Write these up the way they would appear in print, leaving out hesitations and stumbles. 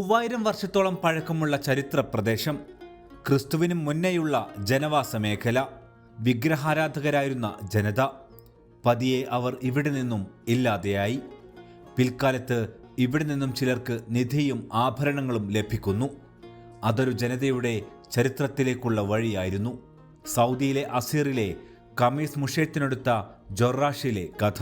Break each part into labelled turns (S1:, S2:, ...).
S1: 3000 വർഷത്തോളം പഴക്കമുള്ള ചരിത്ര പ്രദേശം, ക്രിസ്തുവിന് മുന്നേയുള്ള ജനവാസ മേഖല, വിഗ്രഹാരാധകരായിരുന്ന ജനത. പതിയെ അവർ ഇവിടെ നിന്നും ഇല്ലാതെയായി. പിൽക്കാലത്ത് ഇവിടെ നിന്നും ചിലർക്ക് നിധിയും ആഭരണങ്ങളും ലഭിക്കുന്നു. അതൊരു ജനതയുടെ ചരിത്രത്തിലേക്കുള്ള വഴിയായിരുന്നു. സൗദിയിലെ അസീറിലെ കമീസ് മുഷേത്തിനടുത്ത ജൊറാഷിലെ കഥ.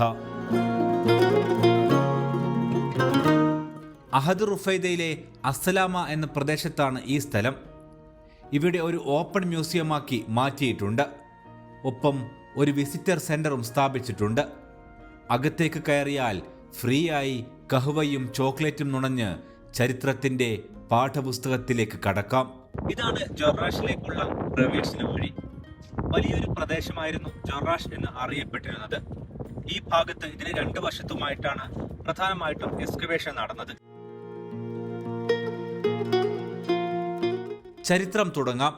S1: അഹദ് റുഫൈദയിലെ അസ്സലാമ എന്ന പ്രദേശത്താണ് ഈ സ്ഥലം. ഇവിടെ ഒരു ഓപ്പൺ മ്യൂസിയമാക്കി മാറ്റിയിട്ടുണ്ട്. ഒപ്പം ഒരു വിസിറ്റർ സെന്ററും സ്ഥാപിച്ചിട്ടുണ്ട്. അകത്തേക്ക് കയറിയാൽ ഫ്രീ ആയി കഹ്വയും ചോക്ലേറ്റും നുണഞ്ഞ് ചരിത്രത്തിന്റെ പാഠപുസ്തകത്തിലേക്ക് കടക്കാം. ഇതാണ് ജൊറാഷിലേക്കുള്ള പ്രവേശന വഴി. വലിയൊരു പ്രദേശമായിരുന്നു ജൊറാഷ് എന്ന് അറിയപ്പെട്ടിരുന്നത്. ഈ ഭാഗത്ത് ഇതിന് 2 വശത്തുമായിട്ടാണ് പ്രധാനമായിട്ടും എക്സ്കവേഷൻ നടന്നത്. ചരിത്രം തുടങ്ങാം.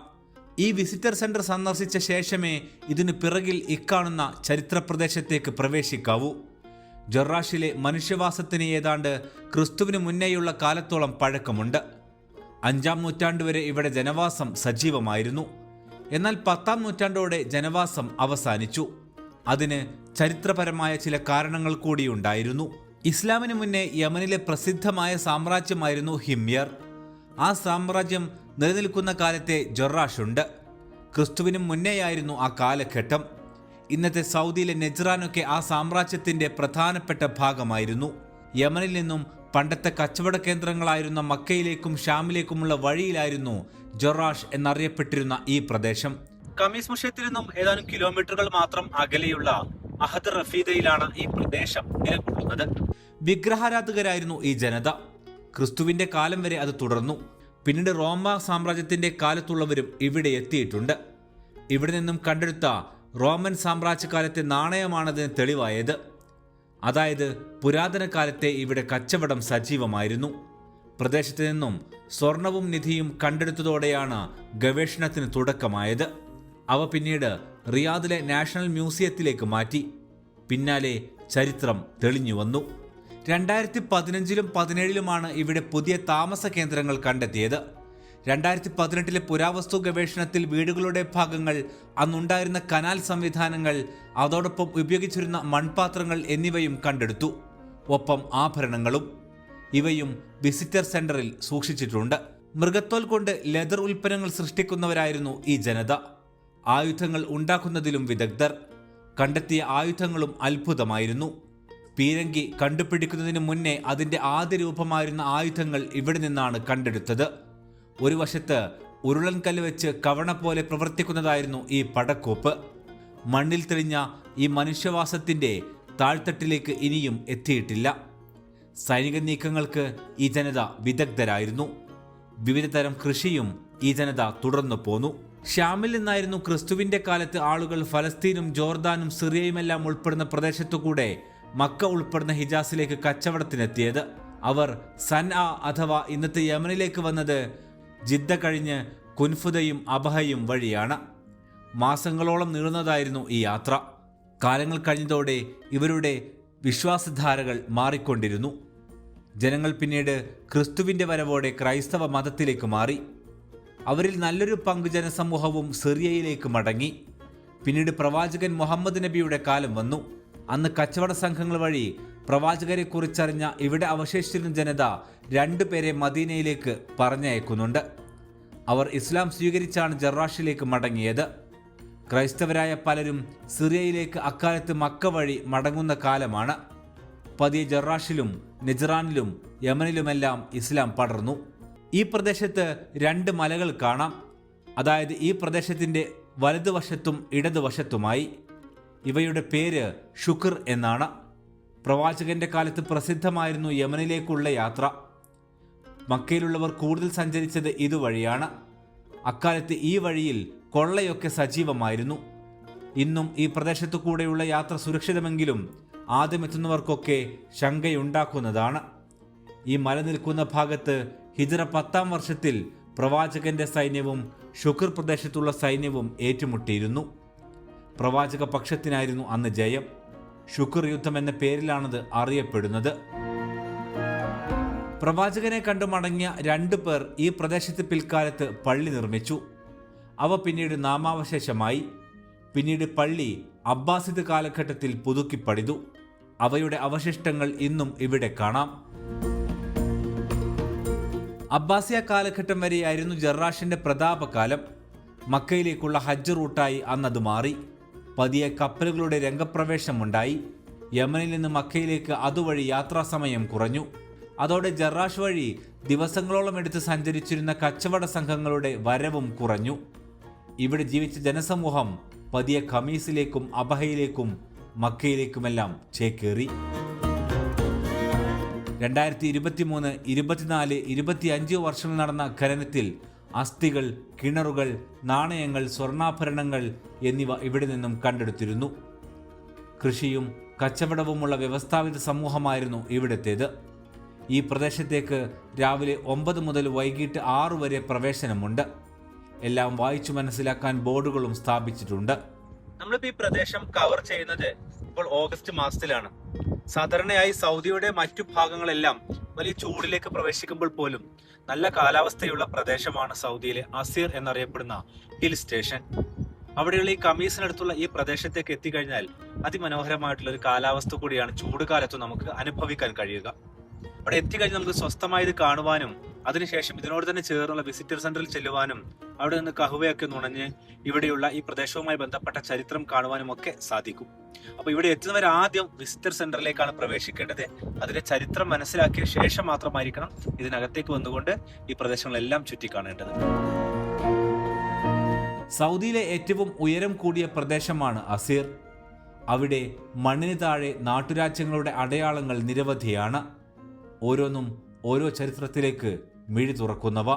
S1: ഈ വിസിറ്റർ സെന്റർ സന്ദർശിച്ച ശേഷമേ ഇതിനു പിറകിൽ ഇക്കാണുന്ന ചരിത്ര പ്രദേശത്തേക്ക് പ്രവേശിക്കാവൂ. ജൊറാഷിലെ മനുഷ്യവാസത്തിന് ഏതാണ്ട് ക്രിസ്തുവിന് മുന്നേയുള്ള കാലത്തോളം പഴക്കമുണ്ട്. 5-ാം നൂറ്റാണ്ട് വരെ ഇവിടെ ജനവാസം സജീവമായിരുന്നു. എന്നാൽ 10-ാം നൂറ്റാണ്ടോടെ ജനവാസം അവസാനിച്ചു. അതിന് ചരിത്രപരമായ ചില കാരണങ്ങൾ കൂടിയുണ്ടായിരുന്നു. ഇസ്ലാമിന് മുന്നേ യമനിലെ പ്രസിദ്ധമായ സാമ്രാജ്യമായിരുന്നു ഹിമ്യർ. ആ സാമ്രാജ്യം നിലനിൽക്കുന്ന കാലത്തെ ജൊറാഷുണ്ട്. ക്രിസ്തുവിനും മുന്നേയായിരുന്നു ആ കാലഘട്ടം. ഇന്നത്തെ സൗദിയിലെ നെജ്റാനൊക്കെ ആ സാമ്രാജ്യത്തിന്റെ പ്രധാനപ്പെട്ട ഭാഗമായിരുന്നു. യമനിൽ നിന്നും പണ്ടത്തെ കച്ചവട കേന്ദ്രങ്ങളായിരുന്ന മക്കയിലേക്കും ഷാമിലേക്കുമുള്ള വഴിയിലായിരുന്നു ജൊറാഷ് എന്നറിയപ്പെട്ടിരുന്ന ഈ പ്രദേശം. കമീസ് മുഷത്തിൽ നിന്നും ഏതാനും കിലോമീറ്ററുകൾ മാത്രം അകലെയുള്ള അഹദ് റഫീദയിലാണ് ഈ പ്രദേശം നിലകൊള്ളുന്നത്. വിഗ്രഹാരാധകരായിരുന്നു ഈ ജനത. ക്രിസ്തുവിന്റെ കാലം വരെ അത് തുടർന്നു. പിന്നീട് റോമ സാമ്രാജ്യത്തിന്റെ കാലത്തുള്ളവരും ഇവിടെ എത്തിയിട്ടുണ്ട്. ഇവിടെ നിന്നും കണ്ടെടുത്ത റോമൻ സാമ്രാജ്യകാലത്തെ നാണയമാണതിന് തെളിവായത്. അതായത് പുരാതന കാലത്തെ ഇവിടെ കച്ചവടം സജീവമായിരുന്നു. പ്രദേശത്ത് നിന്നും സ്വർണവും നിധിയും കണ്ടെടുത്തതോടെയാണ് ഗവേഷണത്തിന് തുടക്കമായത്. അവ പിന്നീട് റിയാദിലെ നാഷണൽ മ്യൂസിയത്തിലേക്ക് മാറ്റി. പിന്നാലെ ചരിത്രം തെളിഞ്ഞു വന്നു. 2015-ലും 2017-ലുമാണ് ഇവിടെ പുതിയ താമസ കേന്ദ്രങ്ങൾ കണ്ടെത്തിയത്. 2018-ലെ പുരാവസ്തു ഗവേഷണത്തിൽ വീടുകളുടെ ഭാഗങ്ങൾ, അന്നുണ്ടായിരുന്ന കനാൽ സംവിധാനങ്ങൾ, അതോടൊപ്പം ഉപയോഗിച്ചിരുന്ന മൺപാത്രങ്ങൾ എന്നിവയും കണ്ടെടുത്തു. ഒപ്പം ആഭരണങ്ങളും. ഇവയും വിസിറ്റർ സെന്ററിൽ സൂക്ഷിച്ചിട്ടുണ്ട്. മൃഗത്തോൽ കൊണ്ട് ലെതർ ഉൽപ്പന്നങ്ങൾ സൃഷ്ടിക്കുന്നവരായിരുന്നു ഈ ജനത. ആയുധങ്ങൾ ഉണ്ടാക്കുന്നതിലും വിദഗ്ധർ. കണ്ടെത്തിയ ആയുധങ്ങളും അത്ഭുതമായിരുന്നു. പീരങ്കി കണ്ടുപിടിക്കുന്നതിന് മുന്നേ അതിന്റെ ആദ്യ രൂപമായിരുന്ന ആയുധങ്ങൾ ഇവിടെ നിന്നാണ് കണ്ടെടുത്തത്. ഒരു വശത്ത് ഉരുളൻകല്ല് വെച്ച് കവണ പോലെ പ്രവർത്തിക്കുന്നതായിരുന്നു ഈ പടക്കോപ്പ്. മണ്ണിൽ തെളിഞ്ഞ ഈ മനുഷ്യവാസത്തിന്റെ താഴ്ത്തട്ടിലേക്ക് ഇനിയും എത്തിയിട്ടില്ല. സൈനിക നീക്കങ്ങൾക്ക് ഈ ജനത വിദഗ്ധരായിരുന്നു. വിവിധ തരം കൃഷിയും ഈ ജനത തുടർന്നു പോന്നു. ഷാമിൽ നിന്നായിരുന്നു ക്രിസ്തുവിന്റെ കാലത്ത് ആളുകൾ ഫലസ്തീനും ജോർദാനും സിറിയയുമെല്ലാം ഉൾപ്പെടുന്ന പ്രദേശത്തുകൂടെ മക്ക ഉൾപ്പെടുന്ന ഹിജാസിലേക്ക് കച്ചവടത്തിനെത്തിയത്. അവർ സൻആ അഥവാ ഇന്നത്തെ യമനിലേക്ക് വന്നത് ജിദ്ദ കഴിഞ്ഞ് കുൻഫുദയും അബഹയും വഴിയാണ്. മാസങ്ങളോളം നീളുന്നതായിരുന്നു ഈ യാത്ര. കാലങ്ങൾ കഴിഞ്ഞതോടെ ഇവരുടെ വിശ്വാസധാരകൾ മാറിക്കൊണ്ടിരുന്നു. ജനങ്ങൾ പിന്നീട് ക്രിസ്തുവിന്റെ വരവോടെ ക്രൈസ്തവ മതത്തിലേക്ക് മാറി. അവരിൽ നല്ലൊരു പങ്ക് ജനസമൂഹവും സിറിയയിലേക്ക് മടങ്ങി. പിന്നീട് പ്രവാചകൻ മുഹമ്മദ് നബിയുടെ കാലം വന്നു. അന്ന് കച്ചവട സംഘങ്ങൾ വഴി പ്രവാചകരെ കുറിച്ചറിഞ്ഞ ഇവിടെ അവശേഷിച്ചിരുന്ന ജനത 2 പേരെ മദീനയിലേക്ക് പറഞ്ഞയക്കുന്നുണ്ട്. അവർ ഇസ്ലാം സ്വീകരിച്ചാണ് ജൊറാഷിലേക്ക് മടങ്ങിയത്. ക്രൈസ്തവരായ പലരും സിറിയയിലേക്ക് അക്കാലത്ത് മക്ക വഴി മടങ്ങുന്ന കാലമാണ്. പതിയെ ജൊറാഷിലും നെജ്റാനിലും യമനിലുമെല്ലാം ഇസ്ലാം പടർന്നു. ഈ പ്രദേശത്ത് 2 മലകൾ കാണാം. അതായത് ഈ പ്രദേശത്തിന്റെ വലതുവശത്തും ഇടതുവശത്തുമായി. ഇവയുടെ പേര് ഷുക്ർ എന്നാണ്. പ്രവാചകന്റെ കാലത്ത് പ്രസിദ്ധമായിരുന്നു യമനിലേക്കുള്ള യാത്ര. മക്കയിലുള്ളവർ കൂടുതൽ സഞ്ചരിച്ചത് ഇതുവഴിയാണ്. അക്കാലത്ത് ഈ വഴിയിൽ കൊള്ളയൊക്കെ സജീവമായിരുന്നു. ഇന്നും ഈ പ്രദേശത്തു കൂടെയുള്ള യാത്ര സുരക്ഷിതമെങ്കിലും ആദ്യമെത്തുന്നവർക്കൊക്കെ ശങ്കയുണ്ടാക്കുന്നതാണ്. ഈ മല നിൽക്കുന്ന ഭാഗത്ത് ഹിജ്റ 10-ാം വർഷത്തിൽ പ്രവാചകന്റെ സൈന്യവും ഷുക്ർ പ്രദേശത്തുള്ള സൈന്യവും ഏറ്റുമുട്ടിയിരുന്നു. പ്രവാചക പക്ഷത്തിനായിരുന്നു അന്ന് ജയം. ഷുക്ർ യുദ്ധം എന്ന പേരിലാണത് അറിയപ്പെടുന്നത്. പ്രവാചകനെ കണ്ടു മടങ്ങിയ 2 പേർ ഈ പ്രദേശത്ത് പിൽക്കാലത്ത് പള്ളി നിർമ്മിച്ചു. അവ പിന്നീട് നാമാവശേഷമായി. പിന്നീട് പള്ളി അബ്ബാസിദ് കാലഘട്ടത്തിൽ പുതുക്കി പണിതു. അവയുടെ അവശിഷ്ടങ്ങൾ ഇന്നും ഇവിടെ കാണാം. അബ്ബാസിയ കാലഘട്ടം വരെയായിരുന്നു ജറാഷിന്റെ പ്രതാപകാലം. മക്കയിലേക്കുള്ള ഹജ്ജ് റൂട്ടായി അന്നത് മാറി. പതിയെ കപ്പലുകളുടെ രംഗപ്രവേശമുണ്ടായി. യമനിൽ നിന്ന് മക്കയിലേക്ക് അതുവഴി യാത്രാസമയം കുറഞ്ഞു. അതോടെ ജറാഷ് വഴി ദിവസങ്ങളോളം എടുത്ത് സഞ്ചരിച്ചിരുന്ന കച്ചവട സംഘങ്ങളുടെ വരവും കുറഞ്ഞു. ഇവിടെ ജീവിച്ച ജനസമൂഹം പതിയെ ഖമീസിലേക്കും അബഹയിലേക്കും മക്കയിലേക്കുമെല്ലാം ചേക്കേറി. 2023, 24, 25 വർഷങ്ങൾ നടന്ന ഖനനത്തിൽ അസ്ഥികൾ, കിണറുകൾ, നാണയങ്ങൾ, സ്വർണ്ണാഭരണങ്ങൾ എന്നിവ ഇവിടെ നിന്നും കണ്ടെടുത്തിരുന്നു. കൃഷിയും കച്ചവടവുമുള്ള വ്യവസ്ഥാപിത സമൂഹമായിരുന്നു ഇവിടത്തേത്. ഈ പ്രദേശത്തേക്ക് രാവിലെ 9 മുതൽ വൈകിട്ട് 6 വരെ പ്രവേശനമുണ്ട്. എല്ലാം വായിച്ചു മനസ്സിലാക്കാൻ ബോർഡുകളും സ്ഥാപിച്ചിട്ടുണ്ട്. നമ്മളിപ്പോൾ ഈ പ്രദേശം കവർ ചെയ്യുന്നത് ഇപ്പോൾ ഓഗസ്റ്റ് മാസത്തിലാണ്. സാധാരണയായി സൗദിയുടെ മറ്റു ഭാഗങ്ങളെല്ലാം വലിയ ചൂടിലേക്ക് പ്രവേശിക്കുമ്പോൾ പോലും നല്ല കാലാവസ്ഥയുള്ള പ്രദേശമാണ് സൗദിയിലെ അസീർ എന്നറിയപ്പെടുന്ന ഹിൽ സ്റ്റേഷൻ. അവിടെയുള്ള ഈ ഖമീസിനടുത്തുള്ള ഈ പ്രദേശത്തേക്ക് എത്തിക്കഴിഞ്ഞാൽ അതിമനോഹരമായിട്ടുള്ള ഒരു കാലാവസ്ഥ കൂടിയാണ് ചൂടുകാലത്ത് നമുക്ക് അനുഭവിക്കാൻ കഴിയുക. അവിടെ എത്തിക്കഴിഞ്ഞാൽ നമുക്ക് സ്വസ്ഥമായത് കാണുവാനും അതിനുശേഷം ഇതിനോട് തന്നെ ചേർന്നുള്ള വിസിറ്റർ സെന്ററിൽ ചെല്ലുവാനും അവിടെ നിന്ന് കഹുവയൊക്കെ നുണഞ്ഞ് ഇവിടെയുള്ള ഈ പ്രദേശവുമായി ബന്ധപ്പെട്ട ചരിത്രം കാണുവാനും ഒക്കെ സാധിക്കും. അപ്പൊ ഇവിടെ എത്തുന്നവർ ആദ്യം വിസിറ്റർ സെന്ററിലേക്കാണ് പ്രവേശിക്കേണ്ടത്. അതിന്റെ ചരിത്രം മനസ്സിലാക്കിയ ശേഷം മാത്രമായിരിക്കണം ഇതിനകത്തേക്ക് വന്നുകൊണ്ട് ഈ പ്രദേശങ്ങളെല്ലാം ചുറ്റിക്കാണേണ്ടത്. സൗദിയിലെ ഏറ്റവും ഉയരം കൂടിയ പ്രദേശമാണ് അസീർ. അവിടെ മണ്ണിന് താഴെ നാട്ടുരാജ്യങ്ങളുടെ അടയാളങ്ങൾ നിരവധിയാണ്. ഓരോന്നും ഓരോ ചരിത്രത്തിലേക്ക് മിഴി തുറക്കുന്നവ.